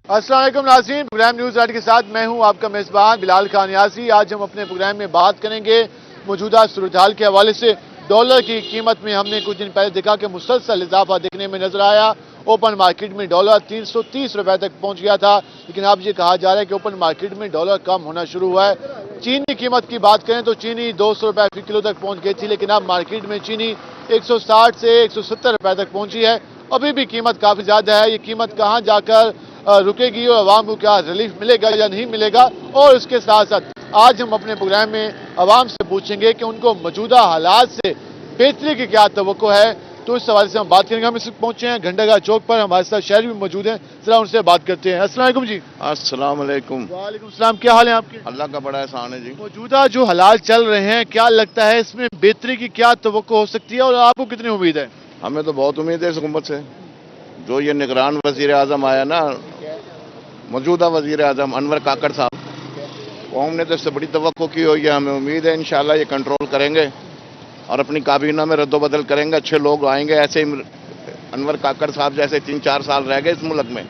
السلام علیکم ناظرین، پروگرام نیوز ایٹ کے ساتھ میں ہوں آپ کا میزبان بلال خان یاسی۔ آج ہم اپنے پروگرام میں بات کریں گے موجودہ صورتحال کے حوالے سے۔ ڈالر کی قیمت میں ہم نے کچھ دن پہلے دیکھا کہ مسلسل اضافہ دیکھنے میں نظر آیا۔ اوپن مارکیٹ میں ڈالر 330 روپے تک پہنچ گیا تھا، لیکن اب یہ کہا جا رہا ہے کہ اوپن مارکیٹ میں ڈالر کم ہونا شروع ہوا ہے۔ چینی قیمت کی بات کریں تو چینی 200 روپے فی کلو تک پہنچ گئی تھی، لیکن اب مارکیٹ میں چینی 160 سے 170 روپے تک پہنچی ہے۔ ابھی بھی قیمت کافی زیادہ ہے۔ یہ قیمت کہاں جا کر رکے گی اور عوام کو کیا ریلیف ملے گا یا نہیں ملے گا، اور اس کے ساتھ ساتھ آج ہم اپنے پروگرام میں عوام سے پوچھیں گے کہ ان کو موجودہ حالات سے بہتری کی کیا توقع ہے۔ تو اس حوالے سے ہم بات کریں گے۔ ہم اس وقت پہنچے ہیں گھنٹہ گاہ چوک پر، ہمارے ساتھ شہری بھی موجود ہیں، ذرا ان سے بات کرتے ہیں۔ السلام علیکم جی۔ السلام علیکم۔ وعلیکم السلام، کیا حال ہے آپ کے؟ اللہ کا بڑا احسان ہے جی۔ موجودہ جو حالات چل رہے ہیں، کیا لگتا ہے اس میں بہتری کی کیا توقع ہو سکتی ہے اور آپ کو کتنی امید ہے؟ ہمیں تو بہت امید ہے اس حکومت سے۔ جو یہ نگران وزیر اعظم آیا نا، موجودہ وزیر اعظم انور کاکڑ صاحب، قوم نے تو اس سے بڑی توقع کی ہوئی ہے۔ ہمیں امید ہے انشاءاللہ یہ کنٹرول کریں گے اور اپنی کابینہ میں رد و بدل کریں گے، اچھے لوگ آئیں گے۔ ایسے ہی انور کاکڑ صاحب جیسے 3-4 سال رہ گئے اس ملک میں،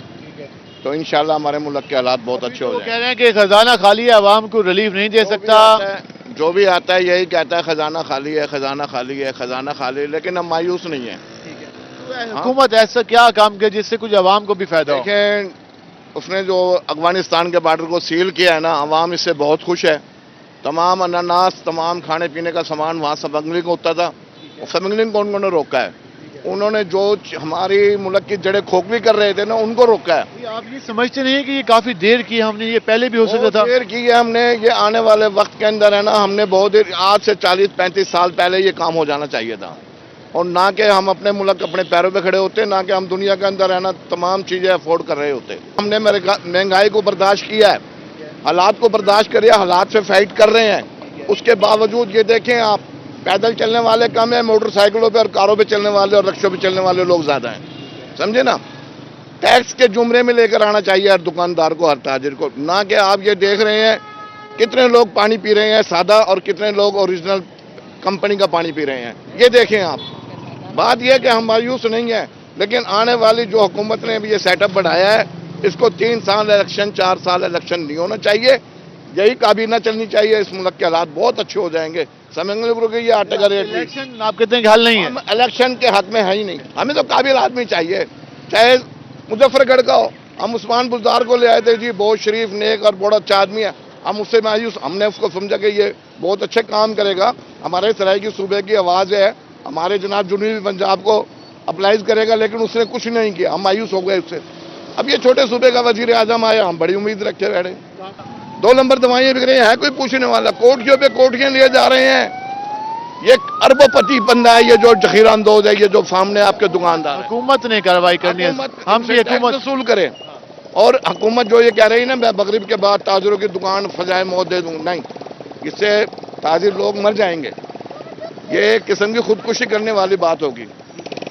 تو انشاءاللہ ہمارے ملک کے حالات بہت اچھے ہو وہ جائیں کہہ رہے ہیں کہ خزانہ خالی ہے، عوام کو ریلیف نہیں دے سکتا۔ جو بھی آتا ہے یہی کہتا ہے خزانہ خالی ہے، خزانہ خالی ہے، خزانہ خالی ہے، لیکن ہم مایوس نہیں ہیں۔ حکومت ایسا کیا کام کیا جس سے کچھ عوام کو بھی فائدہ ہو؟ دیکھیں، اس نے جو افغانستان کے بارڈر کو سیل کیا ہے نا، عوام اس سے بہت خوش ہے۔ تمام اناناس، تمام کھانے پینے کا سامان وہاں سمگلنگ ہوتا تھا، سمگلنگ کو انہوں نے روکا ہے۔ انہوں نے جو ہماری ملک کی جڑیں کھوکھلی کر رہے تھے نا، ان کو روکا ہے۔ آپ یہ سمجھتے نہیں کہ یہ کافی دیر کی ہم نے، یہ پہلے بھی ہو سکتا تھا؟ دیر کی ہے ہم نے، یہ آنے والے وقت کے اندر ہے نا، ہم نے بہت دیر، آج سے 40-35 سال پہلے یہ کام ہو جانا چاہیے تھا، اور نہ کہ ہم اپنے ملک اپنے پیروں پہ کھڑے ہوتے، نہ کہ ہم دنیا کے اندر ہے نا تمام چیزیں افورڈ کر رہے ہوتے۔ ہم نے مہنگائی کو برداشت کیا ہے، حالات کو برداشت کیا، حالات سے فائٹ کر رہے ہیں۔ اس کے باوجود یہ دیکھیں آپ، پیدل چلنے والے کم ہیں، موٹر سائیکلوں پہ اور کاروں پہ چلنے والے اور رکشوں پہ چلنے والے لوگ زیادہ ہیں، سمجھے نا۔ ٹیکس کے زمرے میں لے کر آنا چاہیے ہر دکاندار کو، ہر تاجر کو، نہ کہ آپ یہ دیکھ رہے ہیں کتنے لوگ پانی پی رہے ہیں سادہ اور کتنے لوگ اوریجنل کمپنی کا پانی پی رہے ہیں، یہ دیکھیں آپ۔ بات یہ ہے کہ ہم مایوس نہیں ہیں، لیکن آنے والی جو حکومت نے بھی یہ سیٹ اپ بڑھایا ہے، اس کو 3 سال الیکشن، 4 سال الیکشن نہیں ہونا چاہیے، یہی کابینہ چلنی چاہیے۔ اس ملک کے حالات بہت اچھے ہو جائیں گے۔ سمجھنے کو یہ آٹے کا ریٹ الیکشن آپ کہتے ہیں کہ حل نہیں ہے؟ ہم الیکشن کے حق میں ہے ہی نہیں، ہمیں تو قابل آدمی چاہیے، چاہے مظفر گڑھ کا ہو۔ ہم عثمان بزدار کو لے آئے تھے جی، بہت شریف، نیک اور بہت اچھا آدمی ہے، ہم اس سے مایوس، ہم نے اس کو سمجھا کہ یہ بہت اچھے کام کرے گا، ہمارے سرائیکی صوبے کی آواز ہے، ہمارے جناب جنوبی پنجاب کو اپلائز کرے گا، لیکن اس نے کچھ نہیں کیا، ہم مایوس ہو گئے اس سے۔ اب یہ چھوٹے صوبے کا وزیر اعظم آیا، ہم بڑی امید رکھے بیٹھے۔ 2 نمبر دوائیاں بک رہی ہیں، کوئی پوچھنے والا؟ کوٹھیوں پہ کوٹھیاں لیے جا رہے ہیں۔ یہ اربوں پتی بندہ ہے، یہ جو ذخیرہ اندوز ہے، یہ جو سامنے آپ کے دکاندار ہے۔ حکومت نے کارروائی کرنی ہے، ہم بھی حکومت وصول کرے، اور حکومت جو یہ کہہ رہی ہے نا میں مغرب کے بعد تاجروں کی دکان فجائے موت دے دوں، نہیں، اس سے تاجر لوگ مر جائیں گے، یہ ایک قسم کی خودکشی کرنے والی بات ہوگی۔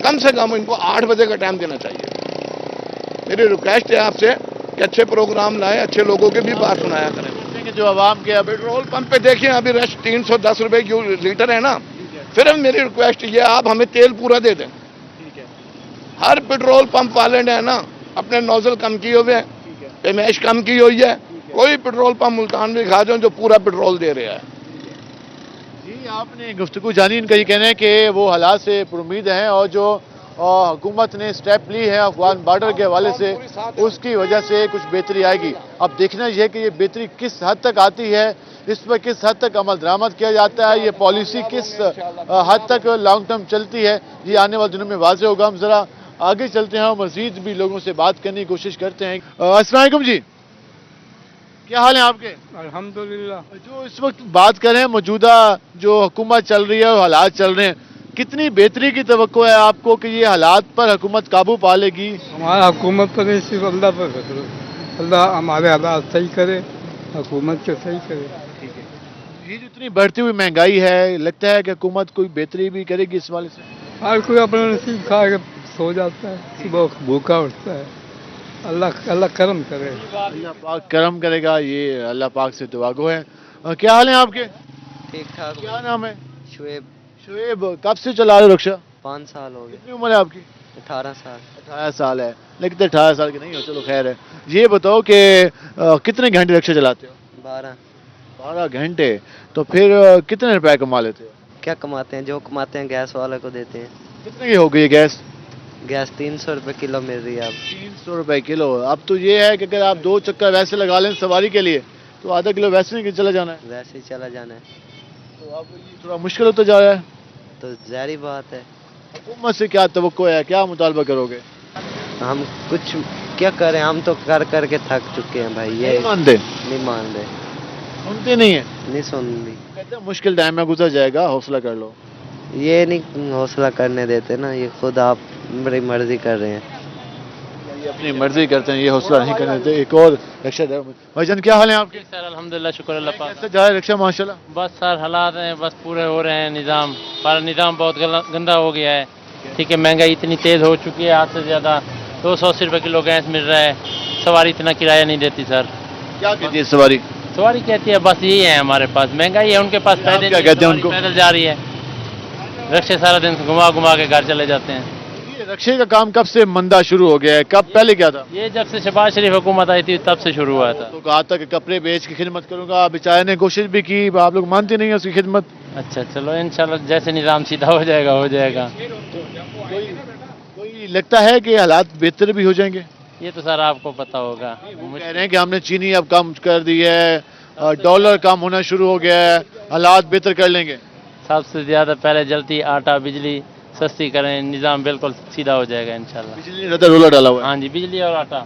کم سے کم ان کو 8 بجے کا ٹائم دینا چاہیے۔ میری ریکویسٹ ہے آپ سے کہ اچھے پروگرام لائیں، اچھے لوگوں کی بھی بات سنایا کریں۔ جو عوام کے پیٹرول پمپ پہ دیکھیں ابھی رش 310 روپے کی لیٹر ہے نا، پھر میری ریکویسٹ یہ آپ ہمیں تیل پورا دے دیں۔ ہر پیٹرول پمپ والے نے نا اپنے نوزل کم کیے ہوئے ہیں، پیمائش کم کی ہوئی ہے، کوئی پیٹرول پمپ ملتان بھی کھا جاؤ جو پورا پیٹرول دے رہا ہے۔ جی، آپ نے گفتگو جانی، ان کا یہ کہنا ہے کہ وہ حالات سے پر امید ہیں، اور جو حکومت نے سٹیپ لی ہے افغان بارڈر کے حوالے سے، اس کی وجہ سے کچھ بہتری آئے گی۔ اب دیکھنا یہ ہے کہ یہ بہتری کس حد تک آتی ہے، اس پر کس حد تک عمل درآمد کیا جاتا ہے، یہ پالیسی کس حد تک لانگ ٹرم چلتی ہے، یہ آنے والے دنوں میں واضح ہوگا۔ ہم ذرا آگے چلتے ہیں اور مزید بھی لوگوں سے بات کرنے کی کوشش کرتے ہیں۔ السلام علیکم جی، کیا حال ہیں آپ کے؟ الحمدللہ۔ جو اس وقت بات کریں، موجودہ جو حکومت چل رہی ہے اور حالات چل رہے ہیں، کتنی بہتری کی توقع ہے آپ کو کہ یہ حالات پر حکومت قابو پا لے گی؟ ہمارا حکومت پر نہیں، صرف اللہ پر فضل ہے۔ اللہ ہمارے حالات صحیح کرے، حکومت کے صحیح کرے۔ یہ جو اتنی بڑھتی ہوئی مہنگائی ہے، لگتا ہے کہ حکومت کوئی بہتری بھی کرے گی اس والے سے؟ ہر کوئی اپنا نصیب کھا کے سو جاتا ہے، صبح بھوکا اٹھتا ہے۔ اللہ کرم کرے۔ اللہ پاک کرم کرے گا، یہ اللہ پاک سے دعا گو ہے۔ کیا حال ہیں آپ کے؟ ٹھیک ٹھاک۔ کیا نام ہے؟ شعیب۔ شعیب، کب سے چلا رہے ہو رکشا؟ 5 سال ہو گئے۔ کتنی عمر ہے آپ کی؟ 18 साल। 18 साल है, लेकिन 18 साल के नहीं हो, चलो खैर है। ये बताओ कि कितने घंटे रिक्शा चलाते हो? 12। 12 घंटे। तो फिर कितने रुपए कमा लेते हो? क्या कमाते हैं? जो कमाते हैं गैस वाले को देते हैं। कितने की हो गई है गैस? गैस 300 रुपये किलो मिल रही है अब। 300 रुपए किलो। अब तो ये है कि अगर आप 2 चक्कर वैसे लगा लें सवारी के लिए तो आधा किलो वैसे नहीं चला जाना है। वैसे ही चला जाना है तो अब ये थोड़ा मुश्किल होता जा रहा है। तो ज़ाहिर बात है। हुकूमत से क्या तवक्को है, क्या मुतालबा करोगे? हम कुछ क्या करें, हम तो कर कर के थक चुके हैं भाई। ये नहीं मानते, नहीं मान रहे, सुनते नहीं है। नहीं सुन रही। कहते हैं मुश्किल टाइम में गुजर जाएगा, हौसला कर लो। ये नहीं हौसला करने देते ना, ये खुद आप बड़ी मर्जी कर रहे हैं। ये अपनी मर्जी करते हैं, ये हौसला नहीं करने देते। एक और रिक्शा ड्राइवर, भाईजान क्या हाल है आपके? सर अल्हम्दुलिल्लाह, शुक्र अल्लाह पाक। कैसे जा रहा है रिक्शा माशाल्लाह? बस सर हालात हैं, बस पूरे हो रहे हैं निज़ाम, पर निज़ाम बहुत गंदा हो गया है। ठीक है, महंगाई इतनी तेज़ हो चुकी है, आज से ज़्यादा 280 रुपये किलो गैस मिल रहा है, सवारी इतना किराया नहीं देती सर। क्या कहती है सवारी? सवारी कहती है बस यही है हमारे पास, महंगाई है, उनके पास पैदल क्या नहीं, कहते हैं सवारी उनको? पैदल जा रही है, रिक्शे सारा दिन घुमा घुमा के घर चले जाते हैं। ये रिक्शे का काम कब से मंदा शुरू हो गया है, कब पहले क्या था? ये जब से शहबाज शरीफ हुकूमत आई थी तब से शुरू हुआ था। तो कहा था कि कपड़े बेच के खिदमत करूंगा, बेचारे ने कोशिश भी की, आप लोग मानते नहीं है उसकी खिदमत। अच्छा चलो इंशाल्लाह जैसे निज़ाम सीधा हो जाएगा हो जाएगा। कोई लगता है कि हालात बेहतर भी हो जाएंगे? ये तो सर आपको पता होगा। कह रहे हैं कि हमने चीनी अब कम कर दी है, डॉलर कम होना शुरू हो गया है, हालात बेहतर कर लेंगे। सबसे ज़्यादा पहले जल्दी आटा बिजली सस्ती करें, निज़ाम बिल्कुल सीधा हो जाएगा इंशाल्लाह। बिजली नहीं रहता, रोला डाला हुआ है। हाँ जी, बिजली और आटा।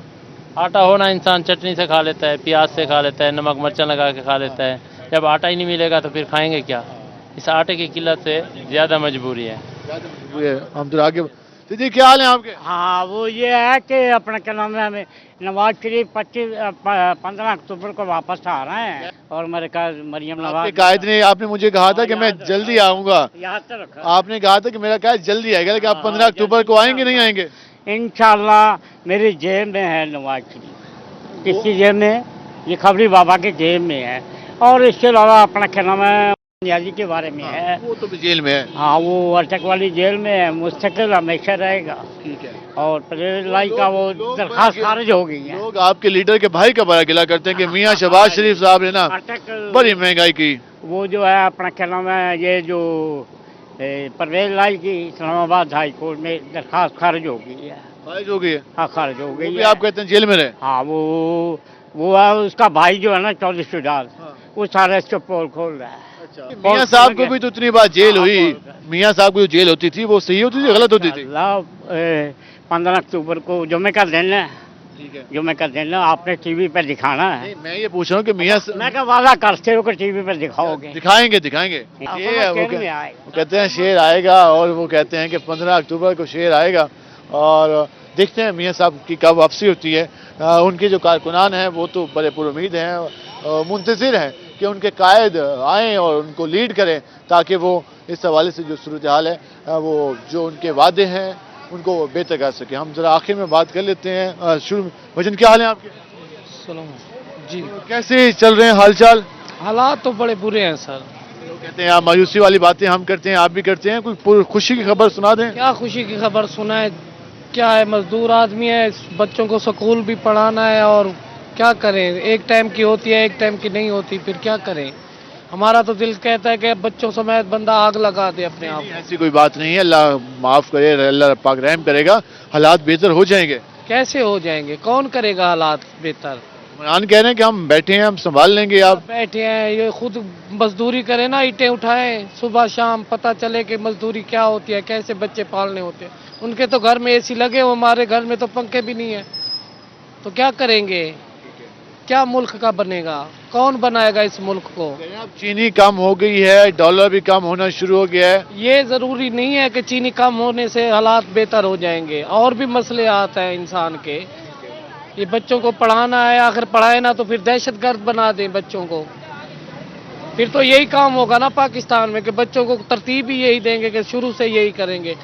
आटा होना इंसान चटनी से खा लेता है, प्याज से खा लेता है, नमक मिर्चा लगा के खा लेता है। जब आटा ही नहीं मिलेगा तो फिर खाएंगे क्या? इस आटे की किल्लत से ज़्यादा मजबूरी है। हम तो आगे जी, क्या हाल है आपके? हाँ, वो ये है कि अपना क्या नाम है, हमें नवाज शरीफ 15 अक्टूबर को वापस आ रहे हैं और मेरे ख्याल मरियम आपके नवाज कायद ने आपने मुझे कहा था कि मैं जल्दी आऊंगा, याद तो रखा। आपने कहा था कि मेरा कायद जल्दी आएगा, लेकिन आप 15 अक्टूबर को आएंगे नहीं आएंगे? इंशाल्लाह मेरी जेब में है नवाज शरीफ। किसकी जेब में? ये खबरी बाबा के जेब में है। और इसके अलावा अपना क्या नाम है, नियाजी के बारे में है। वो तो भी जेल में है। हाँ, वो अटक वाली जेल में है, मुस्तकिल हमेशा रहेगा। ठीक है। और परवेज लाई का वो दरखास्त खारिज हो गई है। लोग आपके लीडर के भाई का बड़ा गिला करते हैं कि मियां शहबाज शरीफ साहब ने ना अटक बड़ी महंगाई की। वो जो है अपना क्या नाम है, ये जो परवेज लाई की इस्लामाबाद हाई कोर्ट में दरखास्त खारिज हो गई है। खारिज हो गई है? हाँ, खारिज हो वो गई भी है। आप कहते हैं जेल में रहे? हाँ, वो है उसका भाई जो है ना चौधरी शुजात, हाँ। वो सारा इसको पोल खोल रहा है। मियां साहब को भी तो इतनी बार जेल हुई, मियां साहब को जो जेल होती थी वो सही होती थी गलत होती थी? 15 अक्टूबर को जुम्मे का दिन है, ठीक है। जुम्मे का दिन है, आपने टीवी पे दिखाना है। नहीं, मैं ये पूछ रहा हूँ कि मियां मैं क्या वादा करते हो कि टीवी पे दिखाओगे? दिखाएंगे दिखाएंगे। आप ये लोग वो जेल में आए। वो कहते हैं शेर आएगा, और वो कहते हैं कि 15 अक्टूबर को शेर आएगा, और देखते हैं मियां साहब की कब वापसी होती है। उनके जो कारकुनान हैं वो तो बड़े पुरुमीद हैं, मुंतज़िर हैं कि उनके कायद आएँ और उनको लीड करें, ताकि वो इस हवाले से जो सूरत हाल है, वो जो उनके वादे हैं उनको वो बेहतर कर सके। हम जरा आखिर में बात कर लेते हैं। शुरू में भजन क्या हाल है आपके? जी, कैसे चल रहे हैं हालचाल? हालात तो बड़े बुरे हैं सर। लोग कहते हैं आप मायूसी वाली बातें हम करते हैं, आप भी करते हैं, कोई खुशी की खबर सुना दें। क्या खुशी की खबर सुनाए? क्या है, मजदूर आदमी है, बच्चों को स्कूल भी पढ़ाना है, और क्या करें? एक टाइम की होती है, एक टाइम की नहीं होती, फिर क्या करें? हमारा तो दिल कहता है कि बच्चों समेत बंदा आग लगा दे अपने आप। ऐसी कोई बात नहीं है, अल्लाह माफ करे, अल्लाह पाक रहम करेगा, हालात बेहतर हो जाएंगे। कैसे हो जाएंगे? कौन करेगा हालात बेहतर? इमरान कह रहे हैं कि हम बैठे हैं, हम संभाल लेंगे। आप बैठे हैं, ये खुद मजदूरी करें ना, ईंटें उठाएं सुबह शाम, पता चले कि मजदूरी क्या होती है, कैसे बच्चे पालने होते हैं। उनके तो घर में एसी लगे, हमारे घर में तो पंखे भी नहीं है, तो क्या करेंगे? क्या मुल्क का बनेगा? कौन बनाएगा इस मुल्क को? अब चीनी कम हो गई है, डॉलर भी कम होना शुरू हो गया है। ये जरूरी नहीं है कि चीनी कम होने से हालात बेहतर हो जाएंगे, और भी मसले आते हैं इंसान के। ये बच्चों को पढ़ाना है, आखिर पढ़ाए ना तो फिर दहशतगर्द बना दें बच्चों को, फिर तो यही काम होगा ना पाकिस्तान में कि बच्चों को तरतीब ही यही देंगे कि शुरू से यही करेंगे।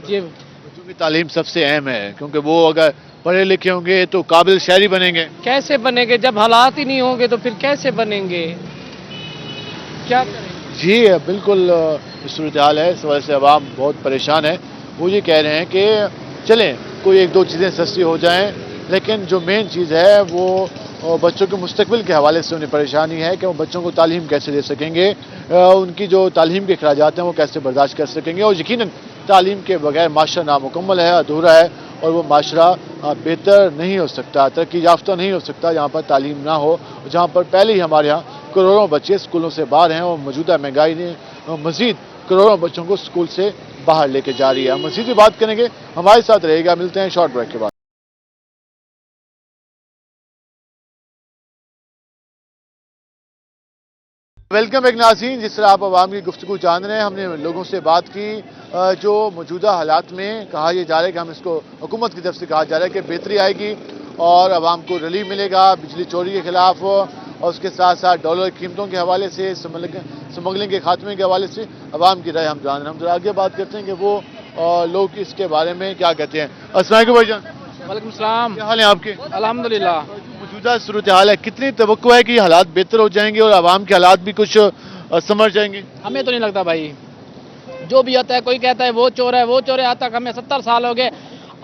ये बच्चों की तालीम सबसे अहम है, क्योंकि वो अगर पढ़े लिखे होंगे तो काबिल शहरी बनेंगे। कैसे बनेंगे जब हालात ही नहीं होंगे? तो फिर कैसे बनेंगे? क्या करें? जी बिल्कुल सूरत हाल है, इस वजह से अवाम बहुत परेशान है। वो ये कह रहे हैं कि चलें कोई एक दो चीज़ें सस्ती हो जाएं, लेकिन जो मेन चीज़ है वो बच्चों के मुस्तकबिल के हवाले से उन्हें परेशानी है कि वो बच्चों को तालीम कैसे दे सकेंगे, उनकी जो तालीम के अखराजात हैं वो कैसे बर्दाश्त कर सकेंगे। और यकीनन तालीम के बगैर माशरा नामुकम्मल है, अधूरा है, और वो माशरा बेहतर नहीं हो सकता, तरक्की याफ्ता नहीं हो सकता जहाँ पर तालीम ना हो, जहाँ पर पहले ही हमारे यहाँ करोड़ों बच्चे स्कूलों से बाहर हैं और मौजूदा महंगाई ने मज़ीद करोड़ों बच्चों को स्कूल से बाहर लेके जा रही है। हम मज़ीद भी बात करेंगे, हमारे साथ रहेगा। मिलते हैं शॉर्ट ब्रेक के बाद। वेलकम बैक नाज़रीन, जिस तरह आप आवाम की गुफ्तगू जान रहे हैं, हमने लोगों से बात की जो मौजूदा हालात में कहा यह जा रहा है कि हम इसको हुकूमत की तरफ से कहा जा रहा है कि बेहतरी आएगी और आवाम को रिलीफ मिलेगा बिजली चोरी के खिलाफ, और उसके साथ साथ डॉलर कीमतों के हवाले से, स्मगलिंग के खात्मे के हवाले से आवाम की राय हम जान रहे हैं। हम जरा आगे बात करते हैं कि वो लोग इसके बारे में क्या कहते हैं। अस्सलाम वालेकुम भाईजान। वालेकुम सलाम। क्या हाल है आपके? अल्हम्दुलिल्लाह। मौजूदा सूरत हाल है, कितनी तवक्को है कि हालात बेहतर हो जाएंगे और आवाम के हालात भी कुछ समझ जाएंगे? हमें तो नहीं लगता भाई, जो भी आता है कोई कहता है वो चोर है वो चोर है, आज तक हमें 70 साल हो गए,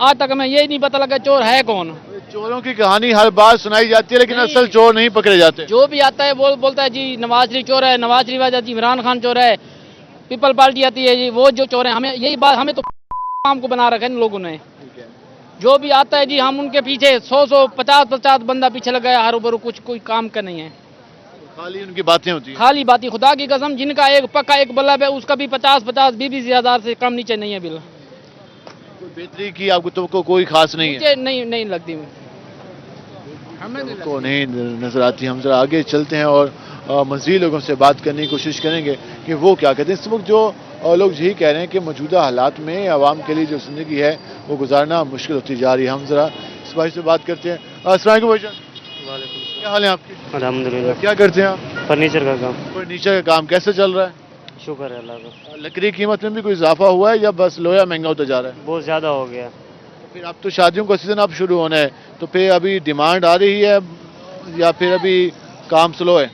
आज तक हमें यही नहीं पता लगा चोर है कौन। चोरों की कहानी हर बार सुनाई जाती है लेकिन असल चोर नहीं पकड़े जाते। जो भी आता है वो बोलता है जी नवाज शरीफ चोर है, नवाज शरीफ आ जाती है, इमरान खान चोर है, पीपल पार्टी आती है जी वो जो चोर है। हमें यही बात, हमें तो काम को बना रखा है इन लोगों ने। जो भी आता है जी हम उनके पीछे 100 50 बंदा पीछे लगाया, हर ऊपर कुछ कोई काम का नहीं है, खाली उनकी बातें होती हैं। खाली बात ही। खुदा की कसम, जिनका एक पक्का एक बल्ब है उसका भी 50-20 हज़ार से कम नीचे नहीं है बिल। कोई बेहतरी की आपको तो कोई खास नहीं है? मुझे नहीं लगती, हमें को नहीं नजर आती। हम जरा आगे चलते हैं और मज़ीद लोगों से बात करने की कोशिश करेंगे कि वो क्या कहते हैं। इस वक्त जो लोग यही कह रहे हैं कि मौजूदा हालात में आवाम के लिए जो ज़िंदगी है वो गुजारना मुश्किल होती जा रही है। हम जरा इस भाई से बात करते हैं। अस्सलाम वालेकुम भाईजान। क्या हाल है आपके? अल्हम्दुलिल्लाह। क्या करते हैं आप? फर्नीचर का काम। फर्नीचर का काम कैसे चल रहा है? शुक्र है अल्लाह का। लकड़ी की कीमत में भी कोई इजाफा हुआ है या बस लोहा महंगा होता जा रहा है? बहुत ज़्यादा हो गया। फिर अब तो शादियों का सीजन अब शुरू होना है, तो फिर अभी डिमांड आ रही है या फिर अभी काम स्लो है?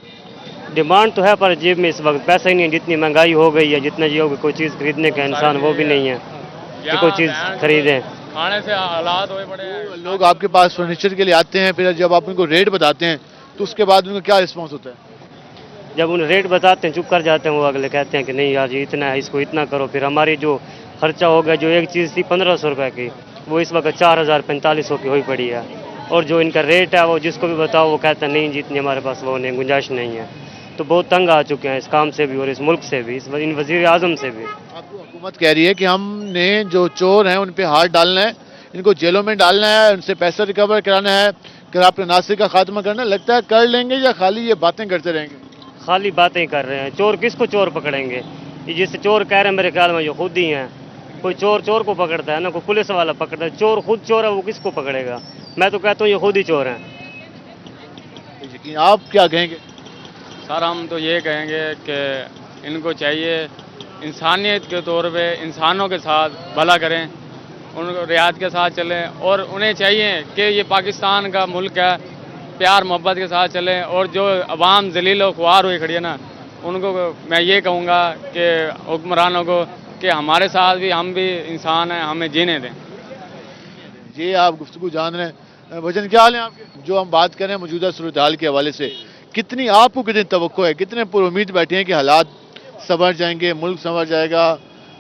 डिमांड तो है पर जेब में इस वक्त पैसा ही नहीं है, जितनी महंगाई हो गई है, जितना जो कोई चीज़ खरीदने का इंसान वो भी नहीं है कि कोई चीज़ खरीदें। खाने से हालात हुए पड़े हैं। लोग आपके पास फर्नीचर के लिए आते हैं, फिर जब आप उनको रेट बताते हैं तो उसके बाद उनका क्या रिस्पॉन्स होता है? जब उन्हें रेट बताते हैं चुप कर जाते हैं, वो अगले कहते हैं कि नहीं यार ये इतना है, इसको इतना करो। फिर हमारी जो खर्चा हो गया, जो एक चीज़ थी 1500 रुपये की, वो इस वक्त 4045 की हुई पड़ी है। और जो इनका रेट है वो जिसको भी बताओ वो कहता है नहीं जितनी हमारे पास वो नहीं, गुंजाइश नहीं है। तो बहुत तंग आ चुके हैं इस काम से भी और इस मुल्क से भी, इन वज़ीर आज़म से भी। आपको हुकूमत कह रही है कि हमने जो चोर हैं उन पे हाथ डालना है, इनको जेलों में डालना है, उनसे पैसा रिकवर कराना है, कराप्त नासिर का खात्मा करना है। लगता है कर लेंगे या खाली ये बातें करते रहेंगे? खाली बातें कर रहे हैं। चोर किसको चोर पकड़ेंगे? ये जिससे चोर कह रहे हैं मेरे ख्याल में ये खुद ही हैं। कोई चोर चोर को पकड़ता है ना, कोई पुलिस वाला पकड़ता है। चोर खुद चोर है, वो किसको पकड़ेगा? मैं तो कहता हूँ ये खुद ही चोर हैं। लेकिन आप क्या कहेंगे? सर हम तो ये कहेंगे कि इनको चाहिए इंसानियत के तौर पे इंसानों के साथ भला करें, उनको रियायत के साथ चलें, और उन्हें चाहिए कि ये पाकिस्तान का मुल्क है, प्यार मोहब्बत के साथ चलें। और जो अवाम जलील व ख्वार हुई खड़ी है ना, उनको मैं ये कहूँगा कि हुक्मरानों को कि हमारे साथ भी, हम भी इंसान हैं, हमें जीने दें। ये आप गुफ्तगू जान रहे हैं। वजन क्या हाल है आपके? जो हम बात कर रहे हैं मौजूदा सूरत हाल के हवाले से, कितनी आपको कितनी तवक्को है, कितने पुरुमीद बैठे हैं कि हालात संवर जाएंगे, मुल्क संवर जाएगा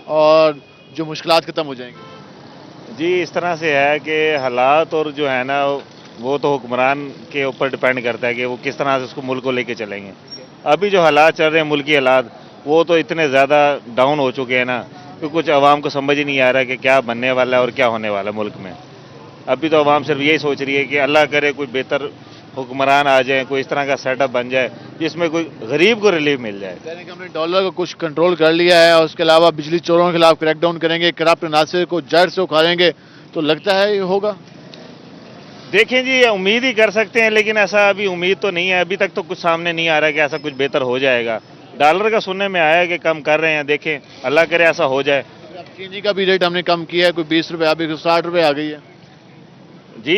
और जो मुश्किलात खत्म हो जाएंगी? जी इस तरह से है कि हालात और जो है ना वो तो हुक्मरान के ऊपर डिपेंड करता है कि वो किस तरह से उसको मुल्क को लेके चलेंगे। अभी जो हालात चल रहे हैं मुल्की हालात, वो तो इतने ज़्यादा डाउन हो चुके हैं ना कि कुछ आवाम को समझ ही नहीं आ रहा कि क्या बनने वाला है और क्या होने वाला है मुल्क में। अभी तो आवाम सिर्फ यही सोच रही है कि अल्लाह करे कोई बेहतर हुक्मरान आ जाए, कोई इस तरह का सेटअप बन जाए जिसमें कोई गरीब को रिलीफ मिल जाए। कह रहे हैं कि हमने डॉलर को कुछ कंट्रोल कर लिया है और उसके अलावा बिजली चोरों के खिलाफ क्रैकडाउन करेंगे, कराप्त नासिर को जड़ से उखाड़ेंगे, तो लगता है ये होगा? देखें जी उम्मीद ही कर सकते हैं, लेकिन ऐसा अभी उम्मीद तो नहीं है। अभी तक तो कुछ सामने नहीं आ रहा है कि ऐसा कुछ बेहतर हो जाएगा। डॉलर का सुनने में आया है कि कम कर रहे हैं, देखें अल्लाह करे ऐसा हो जाए। चीनी का भी रेट हमने कम किया है, कोई 20 रुपये, अभी 60 रुपये आ गई है। जी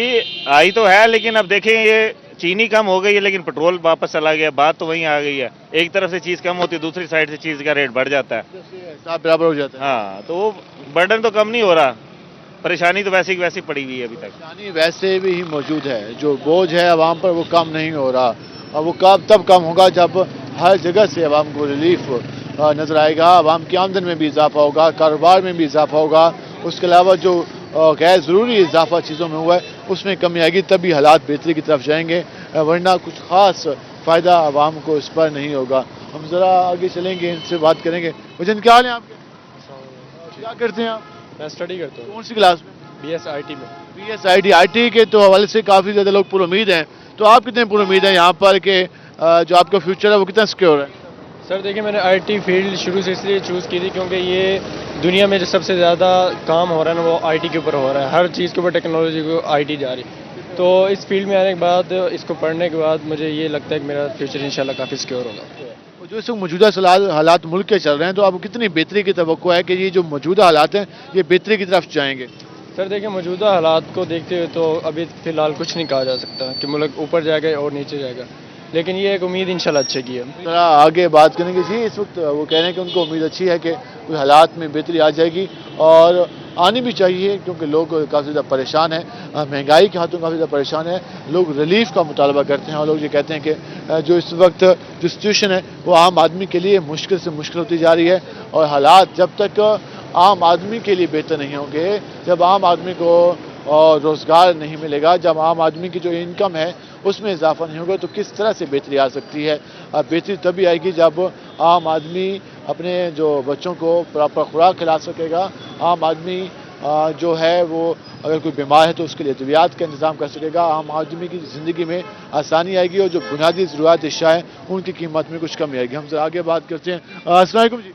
आई तो है, लेकिन अब देखें ये चीनी कम हो गई है लेकिन पेट्रोल वापस चला गया, बात तो वहीं आ गई है। एक तरफ से चीज़ कम होती है, दूसरी साइड से चीज़ का रेट बढ़ जाता है, साथ बराबर हो जाता है। हाँ तो वो बर्डन तो कम नहीं हो रहा। परेशानी तो वैसी की वैसी पड़ी हुई है अभी तक। यानी वैसे भी ही मौजूद है, जो बोझ है आवाम पर वो कम नहीं हो रहा, और वो कब तब कम होगा जब हर जगह से आवाम को रिलीफ नजर आएगा, आवाम की आमदन में भी इजाफा होगा, कारोबार में भी इजाफा होगा, उसके अलावा जो गैर ज़रूरी इजाफा चीज़ों में हुआ है उसमें कमी आएगी, तभी हालात बेहतरी की तरफ जाएंगे, वरना कुछ ख़ास फ़ायदा आवाम को इस पर नहीं होगा। हम ज़रा आगे चलेंगे, इनसे बात करेंगे। वजन क्या हाल है आपके? क्या करते हैं आप? मैं स्टडी करता हूँ कौन सी क्लास में? BSIT में। BSIT IT के तो हवाले से काफ़ी ज़्यादा लोग पुर उम्मीद हैं, तो आप कितने पुर उम्मीद हैं यहाँ पर कि जो आपका फ्यूचर है वो कितना सिक्योर है? सर देखिए, मैंने IT फील्ड शुरू से इसलिए चूज़ की थी क्योंकि ये दुनिया में जो सबसे ज़्यादा काम हो रहा है ना वो IT के ऊपर हो रहा है, हर चीज़ के ऊपर टेक्नोलॉजी को IT जा रही है। तो इस फील्ड में आने के बाद, इसको पढ़ने के बाद मुझे ये लगता है कि मेरा फ्यूचर इंशाल्लाह काफ़ी सिक्योर होगा। जो इस वक्त मौजूदा हालात मुल्क के चल रहे हैं, तो आपको कितनी बेहतरी की तवक्को है कि ये जो मौजूदा हालात हैं ये बेहतरी की तरफ जाएंगे? सर देखिए, मौजूदा हालात को देखते हुए तो अभी फ़िलहाल कुछ नहीं कहा जा सकता कि मुल्क ऊपर जाएगा और नीचे जाएगा, लेकिन ये एक उम्मीद इंशाल्लाह अच्छे की है। जरा आगे बात करेंगे जी। इस वक्त वो कह रहे हैं कि उनको उम्मीद अच्छी है कि कुछ हालात में बेहतरी आ जाएगी, और आनी भी चाहिए क्योंकि लोग काफ़ी ज़्यादा परेशान हैं, महंगाई के हाथों काफ़ी ज़्यादा परेशान है, लोग रिलीफ का मुतालबा करते हैं, और लोग ये कहते हैं कि जो इस वक्त जो सिचुएशन है वो आम आदमी के लिए मुश्किल से मुश्किल होती जा रही है, और हालात जब तक आम आदमी के लिए बेहतर नहीं होंगे, जब आम आदमी को रोज़गार नहीं मिलेगा, जब आम आदमी की जो इनकम है उसमें इजाफा नहीं होगा, तो किस तरह से बेहतरी आ सकती है? बेहतरी तभी आएगी जब आम आदमी अपने जो बच्चों को प्रॉपर खुराक खिला सकेगा, आम आदमी जो है वो अगर कोई बीमार है तो उसके लिए अद्वियात का इंतज़ाम कर सकेगा, आम आदमी की ज़िंदगी में आसानी आएगी, और जो बुनियादी ज़रूरत अशिया है उनकी कीमत में कुछ कमी आएगी। हम जरा आगे बात करते हैं। अस्सलाम वालेकुम जी,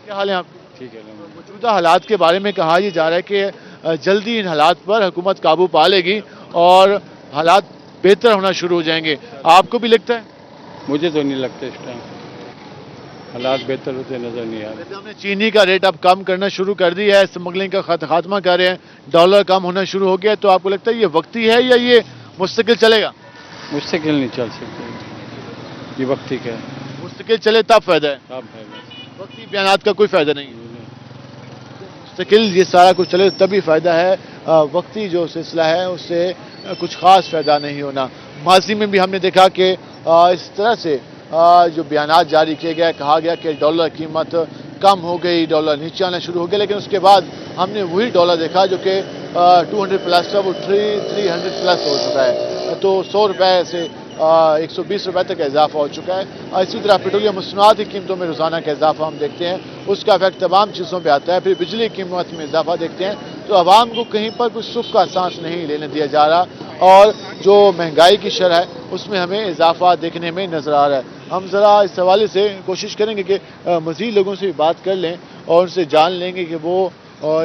क्या हाल है आपके? ठीक है। मौजूदा हालात के बारे में कहा यह जा रहा है कि जल्दी इन हालात पर हुकूमत काबू पा लेगी और हालात बेहतर होना शुरू हो जाएंगे, आपको भी लगता है? मुझे तो नहीं लगता इस टाइम हालात बेहतर होते नज़र नहीं आ रहे। हमने चीनी का रेट अब कम करना शुरू कर दिया है, स्मगलिंग का खात्मा कर रहे हैं, डॉलर कम होना शुरू हो गया है, तो आपको लगता है ये वक्ती है या ये मुस्तकिल चलेगा? मुस्तकिल नहीं चल सकते, ये वक्ती क्या है। मुस्तकिल चले तब फायदा है, अब है बस। वक्ती बयानात का कोई फायदा नहीं है। मुस्तकिल ये सारा कुछ चले तभी फायदा है, वक्ती जो सिलसिला है उससे कुछ खास फायदा नहीं होना। माजी में भी हमने देखा कि इस तरह से जो बयानात जारी किए गए, कहा गया कि डॉलर कीमत कम हो गई, डॉलर नीचे आना शुरू हो गया, लेकिन उसके बाद हमने वही डॉलर देखा जो कि 200 प्लस था, वो 300 प्लस हो चुका है, तो 100 रुपये से 120 रुपये तक इजाफा हो चुका है। इसी तरह पेट्रोलियम मसनूआत की कीमतों में रोज़ाना का इजाफा हम देखते हैं, उसका इफेक्ट तमाम चीज़ों पे आता है। फिर बिजली की कीमत में इजाफा देखते हैं, तो आवाम को कहीं पर कुछ सुख का सांस नहीं लेने दिया जा रहा, और जो महंगाई की शरह है उसमें हमें इजाफा देखने में नज़र आ रहा है। हम ज़रा इस हवाले से कोशिश करेंगे कि मज़ीद लोगों से भी बात कर लें और उनसे जान लेंगे कि वो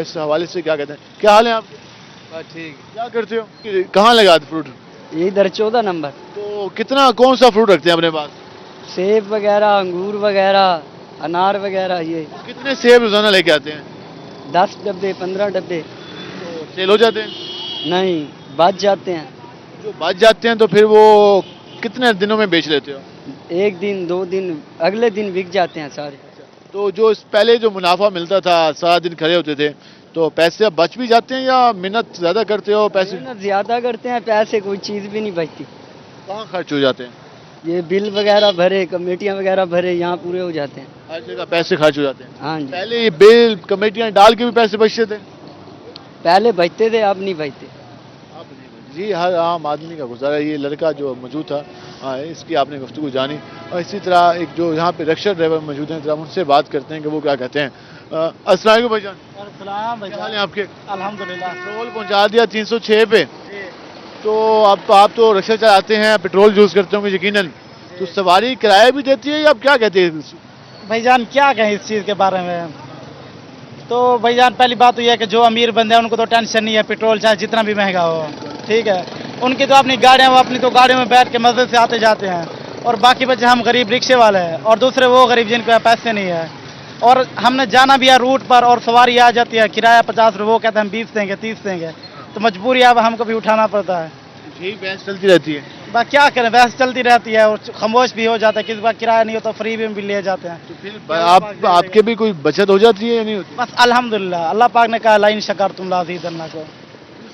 इस हवाले से क्या कहते हैं। क्या हाल है आप? ठीक। क्या करते हो? कहाँ लगाते फ्रूट? इधर 14 नंबर। तो कितना कौन सा फ्रूट रखते हैं अपने पास? सेब वगैरह, अंगूर वगैरह, अनार वगैरह। ये कितने सेब रोजाना लेके आते हैं? 10 डब्बे 15 डब्बे। तो सेल हो जाते हैं? नहीं, बच जाते हैं। जो बच जाते हैं तो फिर वो कितने दिनों में बेच लेते हो? 1 दिन 2 दिन, अगले दिन बिक जाते हैं सारे। तो जो इस पहले जो मुनाफा मिलता था, सारा दिन खड़े होते थे, तो पैसे अब बच भी जाते हैं या मेहनत ज्यादा करते हो? पैसे मेहनत ज्यादा करते हैं, पैसे कोई चीज भी नहीं बचती। कहाँ खर्च हो जाते हैं? ये बिल वगैरह भरे, कमेटियां वगैरह भरे, यहाँ पूरे हो जाते हैं। हर जगह पैसे खर्च हो जाते हैं। हाँ जी। पहले ये बिल कमेटियां डाल के भी पैसे बचते थे? पहले बचते थे, अब नहीं बचते। जी, हर आम आदमी का गुजारा। ये लड़का जो मौजूद था, इसकी आपने गुफ्तगू जानी, और इसी तरह एक जो यहाँ पे रिक्शा ड्राइवर मौजूद हैं, जरा उनसे बात करते हैं कि वो क्या कहते हैं। अस्सलाम वालेकुम भाईजान। क्या हाल है आपके? अल्हम्दुलिल्लाह। पेट्रोल पहुँचा दिया 306 पे, तो अब आप तो रिक्शा चलाते हैं, पेट्रोल यूज़ करते होंगे यकीनन, तो सवारी किराया भी देती है या आप क्या कहते हैं? भाईजान क्या कहें इस चीज़ के बारे में, तो भाईजान पहली बात तो यह है कि जो अमीर बंदे हैं उनको तो टेंशन नहीं है, पेट्रोल चाहे जितना भी महंगा हो, ठीक है, उनकी तो अपनी गाड़ियाँ, वो अपनी तो गाड़ियों में बैठ के मजे से आते जाते हैं, और बाकी बच्चे हम गरीब रिक्शे वाले हैं, और दूसरे वो गरीब जिनके पैसे नहीं है, और हमने जाना भी है रूट पर और सवारी आ जाती है, किराया 50 रुपये, वो कहते हैं हम 20 देंगे 30 देंगे, तो मजबूरी अब हमको भी उठाना पड़ता है। यही बहस चलती रहती है। बस क्या करें, बहस चलती रहती है और खामोश भी हो जाता है, किसी बार किराया नहीं होता फ्री में भी ले जाते हैं। तो फिर आपके भी कोई बचत हो जाती है या नहीं होती? बस अल्हम्दुलिल्लाह, अल्लाह पाक ने कहा लाइन शकर तुम लाज़ीदन्ना को।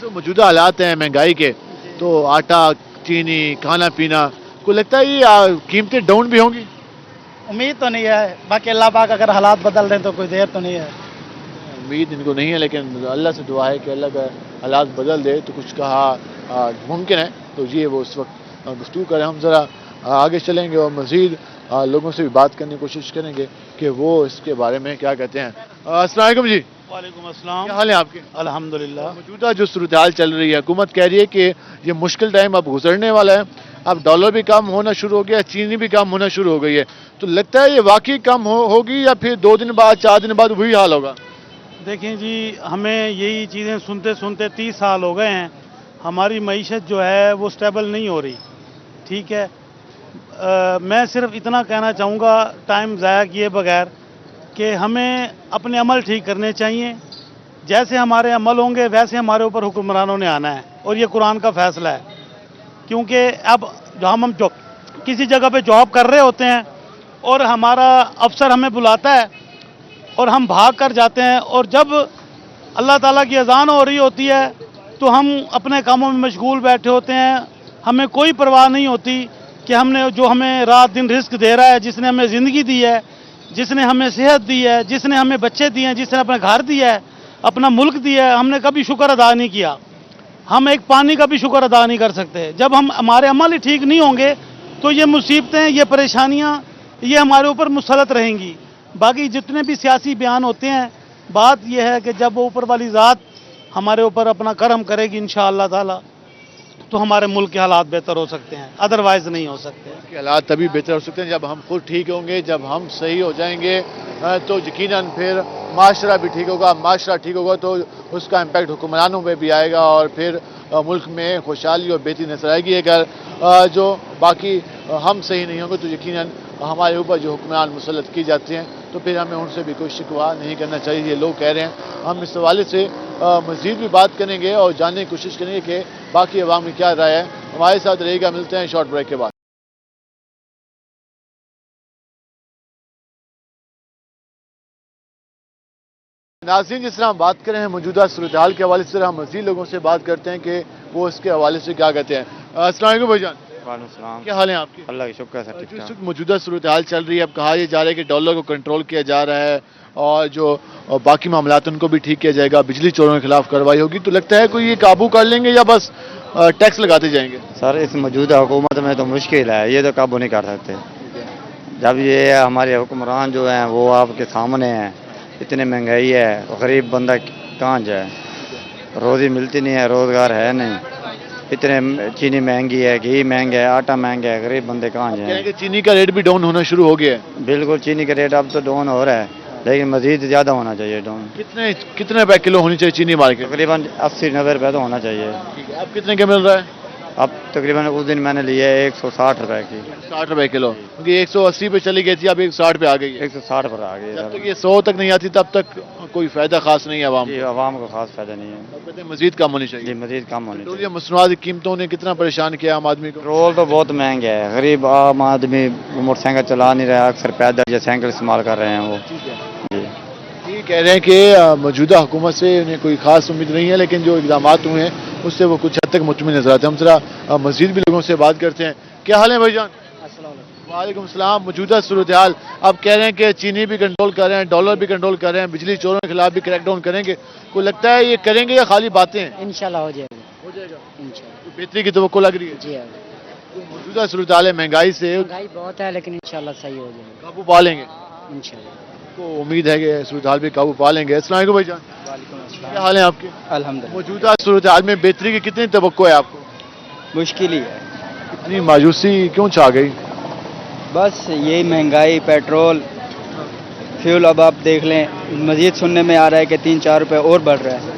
जो मौजूदा हालात हैं महंगाई के, तो आटा, चीनी, खाना पीना, को लगता है ये कीमतें डाउन भी होंगी? उम्मीद तो नहीं है, बाकी अल्लाह पाक अगर हालात बदल दें तो कोई देर तो नहीं है। उम्मीद इनको नहीं है, लेकिन अल्लाह से दुआ है कि अल्लाह का हालात बदल दे तो कुछ कहा मुमकिन है। तो ये वो उस वक्त गुफ्तगू करें। हम ज़रा आगे चलेंगे और मज़ीद लोगों से भी बात करने की कोशिश करेंगे कि वो इसके बारे में क्या कहते हैं। अस्सलाम वालेकुम जी। वालेकुम अस्सलाम। क्या हाल है आपके? अल्हम्दुलिल्लाह। मौजूदा जो सूरत हाल चल रही है, हुकूमत कह रही है कि ये मुश्किल टाइम अब गुजरने वाला है, अब डॉलर भी कम होना शुरू हो गया, चीनी भी कम होना शुरू हो गई है। तो लगता है ये वाकई कम होगी या फिर 2 दिन बाद 4 दिन बाद वही हाल होगा? देखें जी, हमें यही चीज़ें सुनते सुनते 30 साल हो गए हैं, हमारी मईशत जो है वो स्टेबल नहीं हो रही। ठीक है, मैं सिर्फ इतना कहना चाहूँगा टाइम ज़ाया किए बगैर कि हमें अपने अमल ठीक करने चाहिए। जैसे हमारे अमल होंगे वैसे हमारे ऊपर हुक्मरानों ने आना है, और ये कुरान का फैसला है। क्योंकि अब जो हम किसी जगह पे जॉब कर रहे होते हैं और हमारा अफसर हमें बुलाता है और हम भाग कर जाते हैं, और जब अल्लाह ताला की अज़ान हो रही होती है तो हम अपने कामों में मशगूल बैठे होते हैं। हमें कोई परवाह नहीं होती कि हमने जो हमें रात दिन रिस्क दे रहा है, जिसने हमें ज़िंदगी दी है, जिसने हमें सेहत दी है, जिसने हमें बच्चे दिए हैं, जिसने अपना घर दिया है, अपना मुल्क दिया है, हमने कभी शुक्र अदा नहीं किया। हम एक पानी का भी शुक्र अदा नहीं कर सकते। जब हम हमारे अमल ही ठीक नहीं होंगे तो ये मुसीबतें, ये परेशानियाँ, ये हमारे ऊपर मुसलत रहेंगी। बाकी जितने भी सियासी बयान होते हैं, बात यह है कि जब वो ऊपर वाली ज़ात हमारे ऊपर अपना करम करेगी इंशाअल्लाह ताला, तो हमारे मुल्क के हालात बेहतर हो सकते हैं, अदरवाइज़ नहीं हो सकते। कि हालात तभी बेहतर हो सकते हैं जब हम खुद ठीक होंगे, जब हम सही हो जाएंगे तो यकीनन फिर माशरा भी ठीक होगा। माशरा ठीक होगा तो उसका इम्पैक्ट हुक्मरानों में भी आएगा और फिर मुल्क में खुशहाली और बेहतरी नजर आएगी। अगर जो बाकी हम सही नहीं होंगे तो यकीनन हमारे ऊपर जो हुक्मरान मुसल्लत की जाती हैं तो फिर हमें उनसे भी कोई शिकवा नहीं करना चाहिए, ये लोग कह रहे हैं। हम इस हवाले से मज़ीद भी बात करेंगे और जानने की कोशिश करेंगे कि बाकी अवाम की क्या राय है। हमारे साथ रहेगा, मिलते हैं शॉर्ट ब्रेक के बाद। नाज़रीन, जिस तरह हम बात कर रहे हैं मौजूदा सूरत हाल के हवाले से, हम मज़ीद लोगों से बात करते हैं कि वो इसके हवाले से क्या कहते हैं। अस्सलाम वालेकुम भाईजान। वालेकुम, क्या हाल है आपके? अल्लाह की शुक्र है, ठीक जो इस ठाक। वक्त मौजूदा सूरत हाल चल रही है, अब कहा यह जा रहा है कि डॉलर को कंट्रोल किया जा रहा है और जो बाकी मामलात उनको भी ठीक किया जाएगा, बिजली चोरों के खिलाफ कार्रवाई होगी। तो लगता है कोई ये काबू कर लेंगे या बस टैक्स लगाते जाएंगे? सर, इस मौजूदा हुकूमत में तो मुश्किल है, ये तो काबू नहीं कर सकते। जब ये हमारे हुक्मरान जो हैं वो आपके सामने हैं, इतनी महंगाई है, गरीब बंदा कहाँ जाए, रोज़ी मिलती नहीं है, रोज़गार है नहीं, इतने चीनी महंगी है, घी महंगा है, आटा महंगा है, गरीब बंदे कहाँ जाए। कि चीनी का रेट भी डाउन होना शुरू हो गया है? बिल्कुल, चीनी का रेट अब तो डाउन हो रहा है, लेकिन मजीद ज़्यादा होना चाहिए डाउन। कितने रुपए किलो होनी चाहिए चीनी मार्केट? तकरीबन 80-90 रुपये तो होना चाहिए। अब कितने का मिल रहा है? अब तकरीबन उस दिन मैंने लिया है 160 रुपए की। 60 रुपए किलो, क्योंकि 180 पे चली गई थी, अब 160 पे आ गई है। 160 पर आ गई। जब तक ये 100 तक नहीं आती तब तक कोई फायदा खास नहीं है आवाम को। आवाम को खास फायदा नहीं है। अब कहते हैं मजीद कम होनी चाहिए। जी, मजीद कम होनी चाहिए। पेट्रोलियम मसनूआत की कीमतों ने कितना परेशान किया आम आदमी को? पेट्रोल तो बहुत महंगा है, गरीब आम आदमी मोटरसाइकिल चला नहीं रहा, अक्सर पैदल या साइकिल इस्तेमाल कर रहे हैं वो। जी, ये कह रहे हैं कि मौजूदा हुकूमत से उन्हें कोई खास उम्मीद नहीं है, लेकिन जो इकदाम हुए हैं उससे वो कुछ हद तक मुतमिन नजर आते हैं। हम जरा मजीद भी लोगों से बात करते हैं। क्या हाल है भाईजान? वालेकुम सलाम। मौजूदा सूरत हाल, अब कह रहे हैं कि चीनी भी कंट्रोल कर रहे हैं, डॉलर भी कंट्रोल कर रहे हैं, बिजली चोरों के खिलाफ भी क्रैकडाउन करेंगे। को लगता है ये करेंगे या खाली बातें हैं? इंशाल्लाह हो जाएगा। हो जाएगा इंशाल्लाह। तो बेहतरी की तवक्को लग रही है? जी हाँ। तो मौजूदा सूरत हाल है, महंगाई से महंगाई बहुत है, लेकिन इंशाल्लाह सही हो जाएगा। काबू पा लेंगे इंशाल्लाह। तो उम्मीद है कि सूरत हाल भी काबू पा लेंगे। अस्सलाम वालेकुम भाईजान। क्या हाल है आपके? अल्हम्दुलिल्लाह। मौजूदा सूरत हाल में बेहतरी की कितनी तवक्को है आपको? मुश्किल ही है। इतनी मायूसी क्यों छा गई? बस यही महंगाई, पेट्रोल, फ्यूल, अब आप देख लें, मजीद सुनने में आ रहा है कि 3-4 रुपए और बढ़ रहा है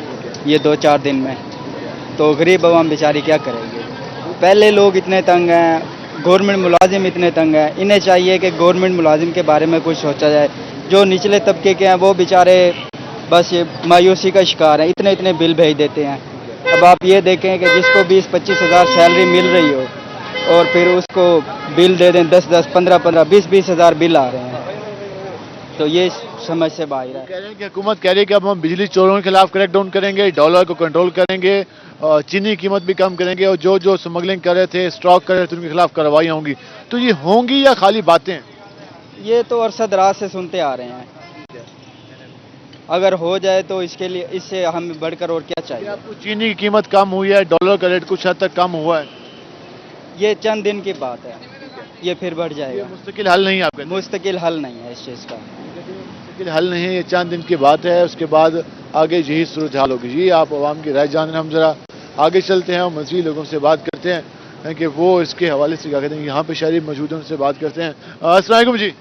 ये 2-4 दिन में। तो गरीब आवाम बेचारी क्या करेंगे? पहले लोग इतने तंग हैं, गवर्नमेंट मुलाजिम इतने तंग हैं, इन्हें चाहिए कि गवर्नमेंट मुलाजिम के बारे में कुछ सोचा जाए। जो निचले तबके के हैं वो बेचारे बस ये मायूसी का शिकार हैं, इतने इतने बिल भेज देते हैं। अब आप ये देखें कि जिसको 20-25 हज़ार सैलरी मिल रही हो, और फिर उसको बिल दे दें 10-10, 15-15, 20-20 हज़ार बिल आ रहे हैं, तो ये समझ से बाहर है। कह रहे हैं कि हुकूमत कह रही है कि अब हम बिजली चोरों के खिलाफ क्रैक डाउन करेंगे, डॉलर को कंट्रोल करेंगे, चीनी की कीमत भी कम करेंगे, और जो जो स्मगलिंग कर रहे थे, स्टॉक कर रहे थे, उनके खिलाफ कार्रवाइयाँ होंगी। तो ये होंगी या खाली बातें? ये तो अरसद रात से सुनते आ रहे हैं। अगर हो जाए तो इसके लिए, इससे हमें बढ़कर और क्या चाहिए। आपको चीनी की कीमत कम हुई है, डॉलर का रेट कुछ हद तक कम हुआ है, ये चंद दिन की बात है, ये फिर बढ़ ये जाएगा। मुस्तकिल हल नहीं है आपका? मुस्तकिल हल नहीं है इस चीज़ का। मुस्तकिल हल नहीं है, ये चंद दिन की बात है, उसके बाद आगे यही सूरत हाल होगी। जी आप आवाम की राय जान रहे हैं, हम जरा आगे चलते हैं और मज़ीद लोगों से बात करते हैं कि वो इसके हवाले से क्या कहते हैं। यहाँ पे शहरी मौजूद हैं, उनसे बात करते हैं। अस्सलाम वालेकुम जी।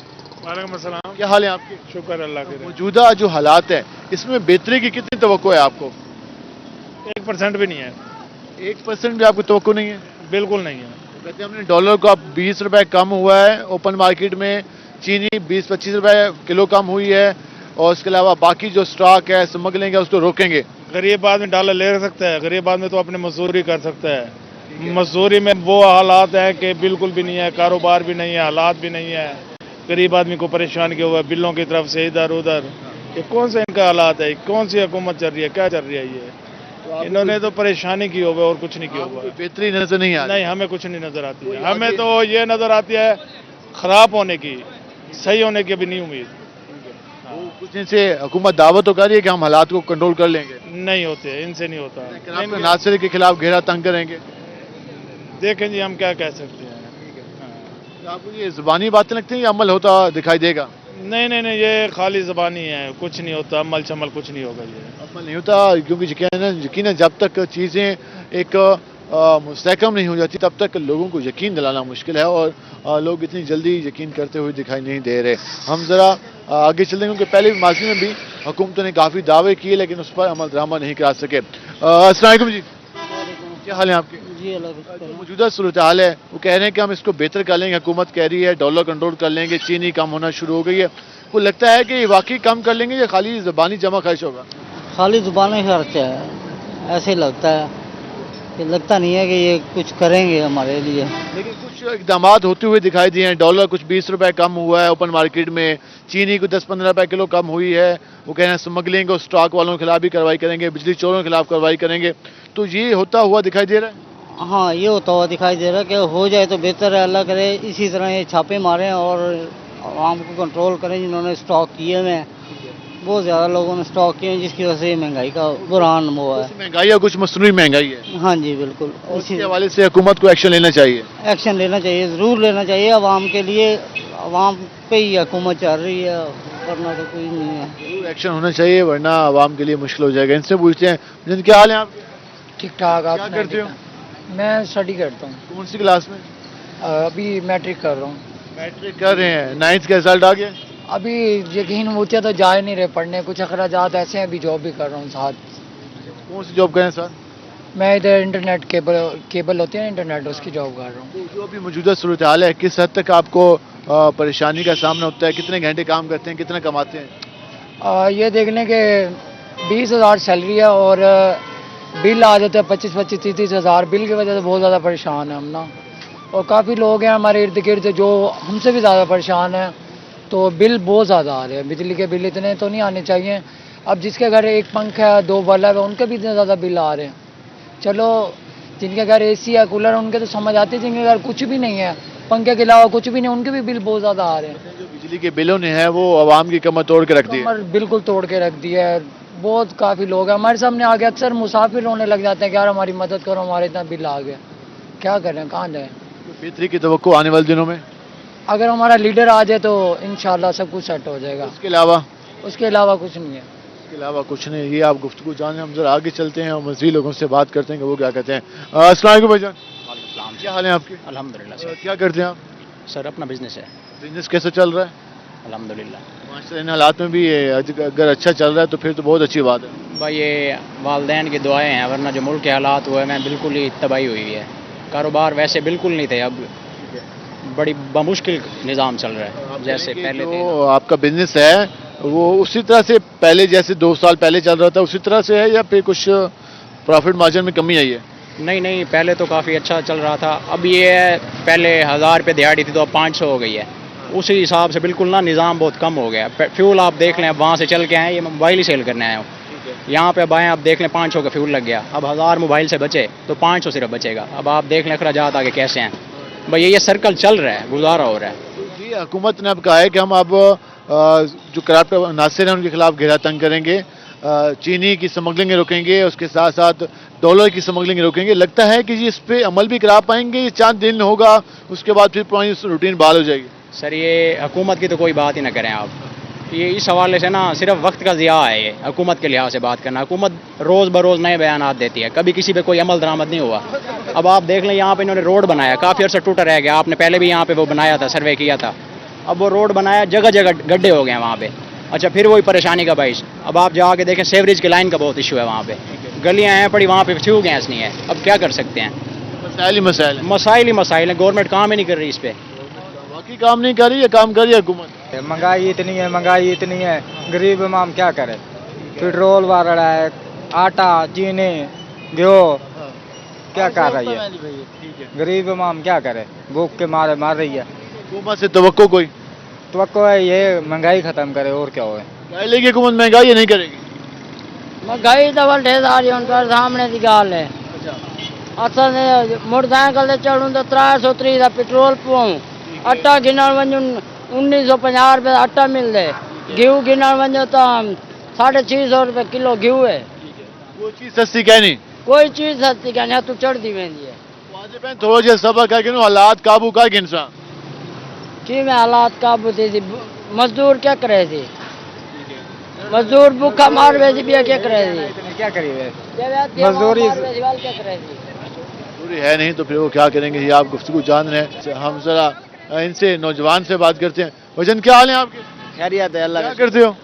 वालेकुम अस्सलाम। क्या हाल है आपके? शुक्र अल्लाह के। मौजूदा जो हालात है, इसमें बेहतरी की कितनी तवक्को है आपको? 1% भी नहीं है। 1% भी आपको तवक्को नहीं है? बिल्कुल नहीं है। कहते हैं हमने डॉलर को अब 20 रुपए कम हुआ है, ओपन मार्केट में चीनी 20-25 रुपए किलो कम हुई है, और उसके अलावा बाकी जो स्टॉक है, स्मगलिंग है, उसको रोकेंगे। गरीब आदमी डॉलर ले सकता है, गरीब आदमी तो अपनी मजदूरी कर सकता है। मजदूरी में वो हालात हैं कि बिल्कुल भी नहीं है, कारोबार भी नहीं है, हालात भी नहीं है। गरीब आदमी को परेशान किया हुआ है बिलों की तरफ से, इधर उधर। ये कौन से इनका हालात है? कौन सी हुकूमत चल रही है? क्या चल रही है ये? इन्होंने तो परेशानी की हुआ है और कुछ नहीं किया हुआ है। बेहतरी नजर नहीं आ रही? नहीं, हमें कुछ नहीं नजर आती है। हमें तो ये नजर आती है खराब होने की, सही होने की अभी नहीं उम्मीद। कुछ दिन से हुकूमत दावा तो कर रही है कि हम हालात को कंट्रोल कर लेंगे। नहीं होते, इनसे नहीं होता। नासिर के खिलाफ घेरा तंग करेंगे। देखें जी, हम क्या कह सकते हैं। तो आपको ये जुबानी बातें लगती हैं या अमल होता दिखाई देगा? नहीं नहीं नहीं, ये खाली ज़बानी है, कुछ नहीं होता, अमल शमल कुछ नहीं होगा। ये अमल नहीं होता, क्योंकि यकीनन जब तक चीज़ें एक मुस्तहकम नहीं हो जाती, तब तक लोगों को यकीन दिलाना मुश्किल है, और लोग इतनी जल्दी यकीन करते हुए दिखाई नहीं दे रहे। हम ज़रा आगे चलते हैं, क्योंकि पहले माजी में भी हुकूमतों ने काफ़ी दावे किए, लेकिन उस पर अमल दरामा नहीं करा सके। अस्सलाम वालेकुम जी। क्या हाल है आपके? जी जो मौजूदा सूरत हाल है, वो कह रहे हैं कि हम इसको बेहतर कर लेंगे, हुकूमत कह रही है डॉलर कंट्रोल कर लेंगे, चीनी कम होना शुरू हो गई है। वो लगता है कि वाकई कम कर लेंगे या खाली ज़बानी जमा खर्च होगा? खाली जुबानी खर्च है, ऐसे ही लगता है। ये लगता नहीं है कि ये कुछ करेंगे हमारे लिए। लेकिन कुछ इकदाम होते हुए दिखाई दिए हैं। डॉलर कुछ 20 रुपए कम हुआ है ओपन मार्केट में, चीनी को 10-15 रुपए किलो कम हुई है। वो कह रहे हैं स्मगलिंग और स्टॉक वालों के खिलाफ भी कार्रवाई करेंगे, बिजली चोरों के खिलाफ कार्रवाई करेंगे। तो ये होता हुआ दिखाई दे रहा है? हाँ, ये होता हुआ दिखाई दे रहा है कि हो जाए तो बेहतर है, अल्लाह करे इसी तरह ये छापे मारें और आवाम को कंट्रोल करें जिन्होंने स्टॉक किए हुए हैं। बहुत ज़्यादा लोगों ने स्टॉक किए हैं, जिसकी वजह से महंगाई का बुरहान हुआ है। महंगाई है, कुछ मसनूई महंगाई है। हाँ जी बिल्कुल, उसी हवाले से हुकूमत को एक्शन लेना चाहिए। एक्शन लेना चाहिए, ज़रूर लेना चाहिए। आवाम के लिए, आवाम पे ही हुकूमत चल रही है, वरना तो कोई नहीं है। जरूर एक्शन होना चाहिए, वरना आवाम के लिए मुश्किल हो जाएगा। इनसे पूछते हैं, जिन क्या हाल है आप? ठीक ठाक। आप क्या करते हो? मैं स्टडी करता हूँ। कौन सी क्लास में? अभी मैट्रिक कर रहा हूँ। मैट्रिक कर रहे हैं, 9th का रिजल्ट आ गया? अभी यकीन होते तो जा ही नहीं रहे पढ़ने, कुछ अखराजात ऐसे हैं, अभी जॉब भी कर रहा हूँ साथ। कौन सी जॉब करें सर? मैं इधर इंटरनेट केबल होती है ना, इंटरनेट, उसकी जॉब कर रहा हूँ। जो अभी मौजूदा सूरत हाल है, किस हद तक आपको परेशानी का सामना होता है? कितने घंटे काम करते हैं, कितना कमाते हैं? ये देख लें कि 20,000 सैलरी है और बिल आ जाता है 25-25, 30-30 हज़ार। बिल की वजह से बहुत ज़्यादा परेशान है हम ना, और काफ़ी लोग हैं हमारे इर्द गिर्द जो हमसे भी ज़्यादा परेशान हैं। तो बिल बहुत ज़्यादा आ रहे हैं, बिजली के बिल इतने तो नहीं आने चाहिए। अब जिसके घर एक पंखा है, 2 बल्ब है, उनके भी इतने ज़्यादा बिल आ रहे हैं। चलो जिनके घर AC है, कूलर, उनके तो समझ आती है, जिनके घर कुछ भी नहीं है, पंखे के अलावा कुछ भी नहीं, उनके भी बिल बहुत ज़्यादा आ रहे हैं। जो बिजली के बिलों ने है वो आवाम की कमर तोड़ के रख दी है। कमर बिल्कुल तोड़ के रख दी है। बहुत काफ़ी लोग हैं हमारे सामने आके, अक्सर मुसाफिर रोने लग जाते हैं कि यार हमारी मदद करो, हमारे इतना बिल आ गया, क्या करें, कहाँ जाएँ। बेहतरी की तवक्को आने वाले दिनों में? अगर हमारा लीडर आ जाए तो इंशाल्लाह सब कुछ सेट हो जाएगा। उसके अलावा कुछ नहीं है। इसके अलावा कुछ नहीं। ये आप गुफ्तगू जाने, हम जरा आगे चलते हैं और मज़ीद लोगों से बात करते हैं कि वो क्या कहते हैं। अस्सलाम वालेकुम भाईजान। क्या हाल है आपके? अल्हम्दुलिल्लाह सर। क्या करते हैं आप? सर अपना बिजनेस है। बिजनेस कैसे चल रहा है? अल्हम्दुलिल्लाह। माशाल्लाह, इन हालात में भी अगर अच्छा चल रहा है तो फिर तो बहुत अच्छी बात है। भाई ये वालदैन की दुआएं हैं, वरना जो मुल्क के हालात हुए हैं बिल्कुल ही तबाही हुई है। कारोबार वैसे बिल्कुल नहीं थे, अब बड़ी बमुश्किल निज़ाम चल रहा है जैसे पहले थे। तो आपका बिजनेस है वो उसी तरह से पहले जैसे 2 साल पहले चल रहा था उसी तरह से है, या फिर कुछ प्रॉफिट मार्जिन में कमी आई है? نہیں نہیں، پہلے تو کافی اچھا چل رہا تھا. اب یہ ہے پہلے 1000 روپے دیہڑی تھی تو اب 500 ہو گئی ہے. اسی حساب سے بالکل نا نظام بہت کم ہو گیا. فیول آپ دیکھ لیں، اب وہاں سے چل کے آئے، یہ موبائل ہی سیل کرنے آئے ہوں. یہاں پہ اب آئے آپ دیکھ لیں 500 کا فیول لگ گیا. اب 1000 موبائل سے بچے تو 500 صرف بچے گا. اب آپ دیکھ لیں اخراجات آگے کیسے ہیں. بھائی یہ سرکل چل رہا ہے، گزارا ہو رہا ہے. جی حکومت نے اب کہا ہے کہ ہم اب جو کرپٹ عناصر ہیں ان کے خلاف گھیرا تنگ کریں گے، چینی کی سمگلنگ روکیں گے، اس کے ساتھ ساتھ ڈالر کی سمگلنگ روکیں گے. لگتا ہے کہ اس پہ عمل بھی کرا پائیں گے؟ یہ چاند دن ہوگا اس کے بعد پھر پرانی روٹین بحال ہو جائے گی؟ سر یہ حکومت کی تو کوئی بات ہی نہ کریں آپ. یہ اس حوالے سے نا صرف وقت کا ضیاع ہے. یہ حکومت کے لحاظ سے بات کرنا. حکومت روز بروز نئے بیانات دیتی ہے، کبھی کسی پہ کوئی عمل درآمد نہیں ہوا. اب آپ دیکھ لیں یہاں پہ انہوں نے روڈ بنایا، کافی عرصہ ٹوٹا رہ گیا. آپ نے پہلے بھی یہاں پہ وہ بنایا تھا، سروے کیا تھا. اب وہ روڈ بنایا، جگہ جگہ گڈھے ہو گئے ہیں وہاں پہ. اچھا پھر وہی پریشانی کا باعث. اب آپ جا کے دیکھیں سیوریج کی لائن کا بہت ایشو ہے وہاں پہ. گلیاں ہیں پڑی وہاں پہ ٹیوب گیس نہیں ہے. اب کیا کر سکتے ہیں؟ مسائل ہی مسائل ہیں. گورنمنٹ کام ہی نہیں کر رہی اس پہ. باقی کام نہیں کر رہی ہے، کام کر رہی ہے حکومت. महंगाई इतनी है, महंगाई इतनी है, गरीब इमाम क्या करे. पेट्रोल बढ़ रहा है, आटा चीनी गेहूँ क्या कर रही है. गरीब इमाम क्या करे, भूख के मारे मार रही है. हुकूमत से तवक्को कोई तो है ये महंगाई खत्म करे और क्या होए. पहले की हुकूमत महंगाई ये नहीं करेगी. महंगाई तो वल ढेर उनका सामने की गाल है. असल मोटरसाइकिल से चढ़ूं तो 330 का पेट्रोल पवाऊं. आटा गिनण वञूं 1950 रुपये आटा मिलते. गेहूँ गिनण वञो तो 650 रुपये किलो गेहूँ है. वो चीज़ सस्ती क्या नहीं, कोई चीज़ सस्ती क्या नहीं, तू चढ़ती वेंदी है. थोड़ा जिहा सबर करके हालात काबू कर इंसान कि में हालात काबू थी. मजदूर क्या करे थी, मजदूर भूखा मार वैसी भी क्या करे थी. क्या करिए मजदूरी मजदूरी क्या करे थी. मजदूरी है नहीं तो फिर वो क्या करेंगे. ये आप गुफ्तगू जान रहे हैं. हम जरा इनसे नौजवान से बात करते हैं. वजन क्या हाल है आपके? खैरियत है अल्लाह. क्या करते हो?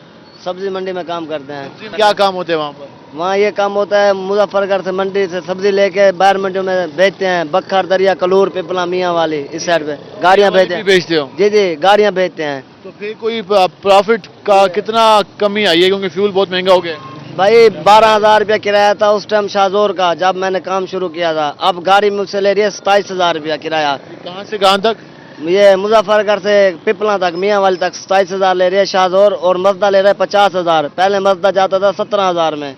सब्जी मंडी में काम करते हैं. क्या काम होते हैं वहाँ पर? वहाँ ये काम होता है, मुजफ्फरगढ़ से मंडी से सब्जी लेके बाहर मंडियों में बेचते हैं. बखर, दरिया, कलूर, पिपला, मियाँ वाली इस साइड पे गाड़ियाँ बेचते हो? जी जी गाड़ियाँ बेचते हैं. तो फिर कोई प्रॉफिट का कितना कमी आई है, क्योंकि फ्यूल बहुत महंगा हो गया? भाई 12,000 रुपया किराया था उस टाइम शाहजोर का, जब मैंने काम शुरू किया था. अब गाड़ी मुझसे ले रही है 27,000 रुपया किराया. कहाँ से कहाँ तक? ये मुजफ्फरगढ़ से पिपला तक, मियाँ वाली तक 27,000 ले रही है शाहजोर. और मजदा ले रहा है 50,000. पहले मजदा जाता था 17,000 में.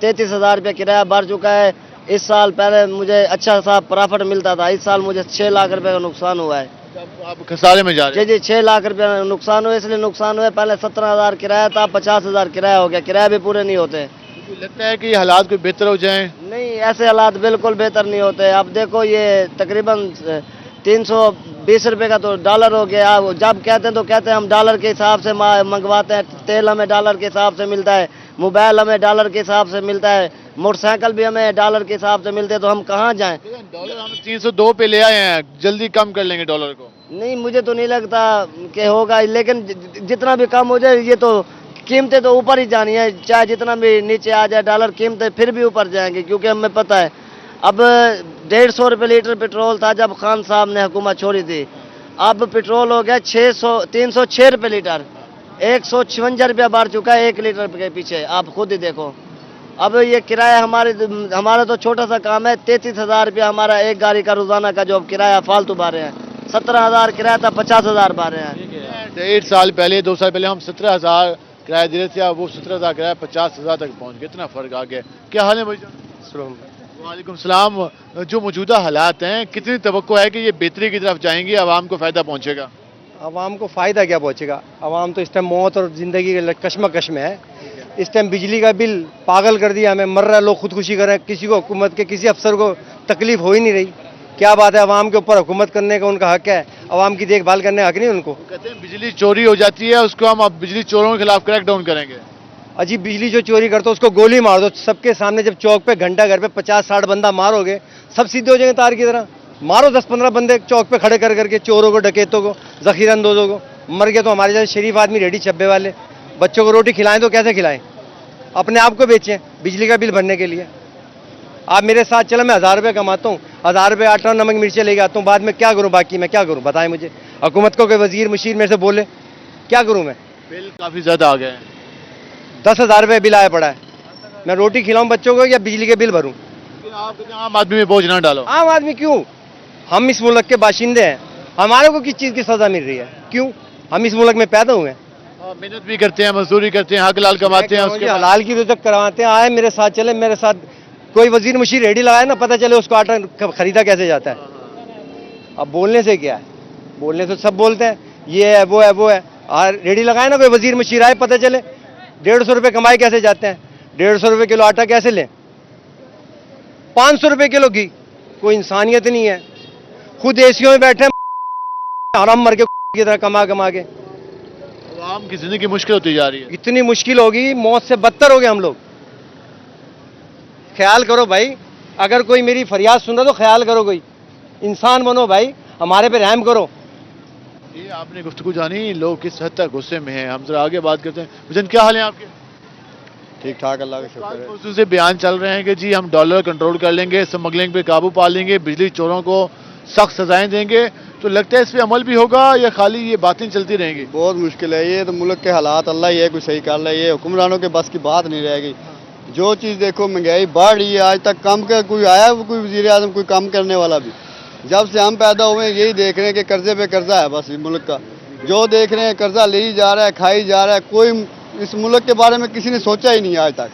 33,000 रुपया किराया बढ़ चुका है. इस साल पहले मुझे अच्छा सा प्रॉफिट मिलता था, इस साल मुझे 6 लाख रुपए का नुकसान हुआ है. आप खसारे में जा रहे हैं? जी जी 6 लाख रुपया नुकसान हुआ. इसलिए नुकसान हुआ, पहले 17,000 किराया था, 50,000 किराया हो गया. किराया भी पूरे नहीं होते. लगता है कि ये हालात कोई बेहतर हो जाएं? नहीं, ऐसे हालात बिल्कुल बेहतर नहीं होते. अब देखो ये तकरीबन 320 रुपए का तो डॉलर हो गया. जब कहते हैं तो कहते हैं हम डॉलर के हिसाब से मंगवाते हैं. तेल हमें डॉलर के हिसाब से मिलता है, मोबाइल हमें डॉलर के हिसाब से मिलता है, मोटरसाइकिल भी हमें डॉलर के हिसाब से मिलते हैं. तो हम कहाँ जाएं. डॉलर हम 302 पे ले आए हैं, जल्दी कम कर लेंगे डॉलर को. नहीं, मुझे तो नहीं लगता कि होगा. लेकिन जितना भी कम हो जाए, ये तो कीमतें तो ऊपर ही जानी है. चाहे जितना भी नीचे आ जाए डॉलर, कीमतें फिर भी ऊपर जाएंगी. क्योंकि हमें पता है अब 150 रुपये लीटर पेट्रोल था जब खान साहब ने हुकूमत छोड़ी थी. अब पेट्रोल हो गया 306 रुपये लीटर. 156 रुपया बढ़ चुका है 1 लीटर के पीछे. आप खुद ही देखो. अब ये किराया हमारा तो छोटा सा काम है. 33,000 रुपया हमारा एक गाड़ी का रोजाना का जो किराया फालतू भर रहे हैं. 17,000 किराया था, 50,000 भर रहे हैं. 1.5 साल पहले 2 साल पहले हम 17,000 किराया दे रहे थे, वो 17,000 किराया 50,000 तक पहुंच गया. इतना फर्क आ गया. क्या हाल है भाई? वालेकुम सलाम. जो मौजूदा हालात हैं, कितनी तवक्को है कि ये बेहतरी की तरफ जाएंगे, आवाम को फायदा पहुंचेगा? आवाम को फ़ायदा क्या पहुंचेगा. आवाम तो इस टाइम मौत और ज़िंदगी के कश्मकश में है. इस टाइम बिजली का बिल पागल कर दिया हमें. मर रहा है, लोग खुदकुशी कर रहे हैं. किसी को हुकूमत के किसी अफसर को तकलीफ हो ही नहीं रही. क्या बात है, आवाम के ऊपर हुकूमत करने का उनका हक है. आवाम की देखभाल करने का हक नहीं उनको. कहते हैं बिजली चोरी हो जाती है, उसको हम अब बिजली चोरों के खिलाफ क्रैक डाउन करेंगे. अजी बिजली जो चोरी करते हो उसको गोली मार दो सबके सामने. जब चौक पे घंटा घर पे 50-60 बंदा मारोगे, सब सीधे हो जाएंगे तार की तरह. मारो 10-15 बंदे चौक पे खड़े कर करके, चोरों को, डकैतों को, जखीर अंदोजों को. मर गए तो हमारे जैसे शरीफ आदमी रेडी चब्बे वाले. बच्चों को रोटी खिलाएं तो कैसे खिलाएं. अपने आप को बेचें बिजली का बिल भरने के लिए. आप मेरे साथ चलो, मैं 1000 रुपये कमाता हूँ, 1000 रुपये आटा नमक मिर्चें लेके आता हूँ. बाद में क्या करूँ, बाकी मैं क्या करूँ बताएं मुझे. हुकूमत को कोई वजीर मुशीर मेरे से बोले क्या करूँ मैं. बिल काफ़ी ज़्यादा आ गए हैं. 10,000 रुपये बिल आया पड़ा है. मैं रोटी खिलाऊं बच्चों को या बिजली के बिल भरूं. आप कहते हैं आम आदमी में बोझ ना डालो। आम आदमी क्यों? हम इस मुल्क के बाशिंदे हैं, हमारे को किस चीज की सजा मिल रही है? क्यों? हम इस मुल्क में पैदा हुए हैं, मेहनत भी करते हैं, मजदूरी करते हैं, हक लाल कमाते हैं, उसके बाद हलाल की रुज़क करवाते हैं। आए मेरे साथ चले, मेरे साथ कोई वजीर मशीर रेडी लगाए ना, पता चले उसको आटा खरीदा कैसे जाता है। अब बोलने से क्या है? बोलने से सब बोलते हैं ये है वो है वो है, और रेडी लगाए ना कोई वजीर मशीर आए, पता चले 150 रुपये कमाए कैसे जाते हैं। 150 रुपये किलो आटा कैसे लें? 500 रुपये किलो घी। कोई इंसानियत नहीं है। खुद एसीओ में बैठे आराम मर के की तरह कमा कमा के। आम की जिंदगी मुश्किल होती जा रही है। इतनी मुश्किल होगी, मौत से बदतर हो गए हम लोग। ख्याल करो भाई, अगर कोई मेरी फरियाद सुन रहा तो ख्याल करो, कोई इंसान बनो भाई, हमारे पे रहम करो। ये आपने गुफ्तगू जानी, लोग किस हद तक गुस्से में हैं। हम जरा आगे बात करते हैं। भजन क्या हाल है आपके? ठीक ठाक, अल्लाह का शुक्र है। मौजूद से बयान चल रहे हैं कि जी हम डॉलर कंट्रोल कर लेंगे, स्मगलिंग पे काबू पा लेंगे, बिजली चोरों को सख्त सजाएं देंगे, तो लगता है इस पे अमल भी होगा या खाली ये बातें चलती रहेंगी? बहुत मुश्किल है, ये तो मुल्क के हालात अल्लाह ही है कुछ सही कर रहा है। ये हुक्मरानों के बस की बात नहीं रहेगी। जो चीज़ देखो महंगाई बढ़ रही है, आज तक कम कर कोई आया कोई वज़ीर आज़म कोई कम करने वाला भी? जब से हम पैदा हुए यही देख रहे हैं कि कर्जे पे कर्जा है बस मुल्क का। जो देख रहे हैं कर्जा ले ही जा रहा है, खाई जा रहा है। कोई इस मुल्क के बारे में किसी ने सोचा ही नहीं आज तक।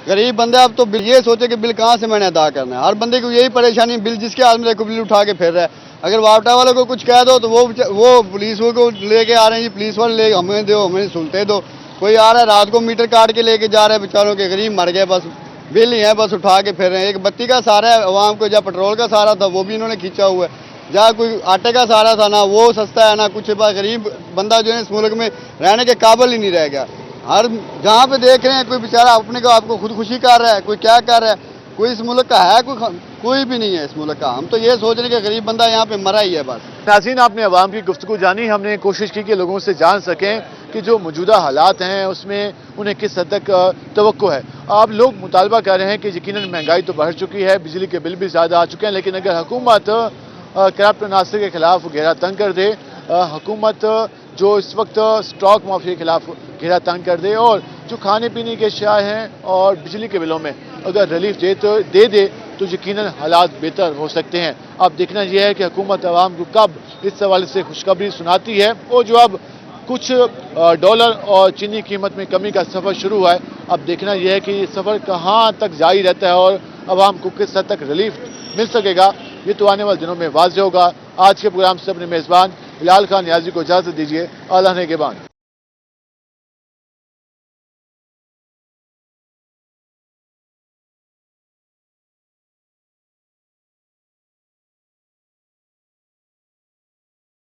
गरीब बंदे अब तो बिल ये सोचे कि बिल कहाँ से मैंने अदा करना है। हर बंदे को यही परेशानी, बिल जिसके हाथ में देखो बिल उठा के फिर रहा है। अगर वापटा वाले को कुछ कह दो तो वो पुलिस को लेके आ रहे हैं जी, पुलिस वाले ले हमें दो, हमें सुनते दो। कोई आ रहा है रात को मीटर काट के लेके जा रहा है, बेचारों के गरीब मर गए, बस बिल ही है, बस उठा के फिर रहे हैं। एक बत्ती का सहारा है अवाम को, जहाँ पेट्रोल का सहारा था वो भी इन्होंने खींचा हुआ है। जहाँ कोई आटे का सहारा था ना वो सस्ता है ना कुछ। गरीब बंदा जो है इस मुल्क में रहने के काबिल ही नहीं रह गया। हर जहाँ पे देख रहे हैं कोई बेचारा अपने को आपको खुदकुशी कर रहा है, कोई क्या कर रहा है। कोई इस मुल्क का है कोई भी नहीं है इस मुल्क का। हम तो ये सोच रहे हैं कि गरीब बंदा यहाँ पे मरा ही है बस। नाज़रीन, आपने अवाम की गुफ्तगू जानी। हमने कोशिश की कि लोगों से जान सकें कि जो मौजूदा हालात हैं उसमें उन्हें किस हद तक तवक्को है। आप लोग मुतालबा कर रहे हैं कि यकीनन महंगाई तो बढ़ चुकी है, बिजली के बिल भी ज़्यादा आ चुके हैं, लेकिन अगर हुकूमत करप्ट अनासर के खिलाफ घेरा तंग कर दे, हुकूमत जो इस वक्त स्टॉक माफिया के खिलाफ घेरा तंग कर दे, और जो खाने पीने के अशिया हैं और बिजली के बिलों में अगर रिलीफ दे दे तो यकीनन हालात बेहतर हो सकते हैं। अब देखना यह है कि हुकूमत आवाम को कब इस हवाले से खुशखबरी सुनाती है। और जो अब कुछ डॉलर और चीनी कीमत में कमी का सफ़र शुरू हुआ है, अब देखना यह है कि ये सफ़र कहाँ तक जारी रहता है और आवाम को किस हद तक रिलीफ मिल सकेगा, ये तो आने वाले दिनों में वाज़ेह होगा। आज के प्रोग्राम से अपने मेज़बान बिलाल खान नियाज़ी को इजाज़त दीजिए। आला ने के बाद।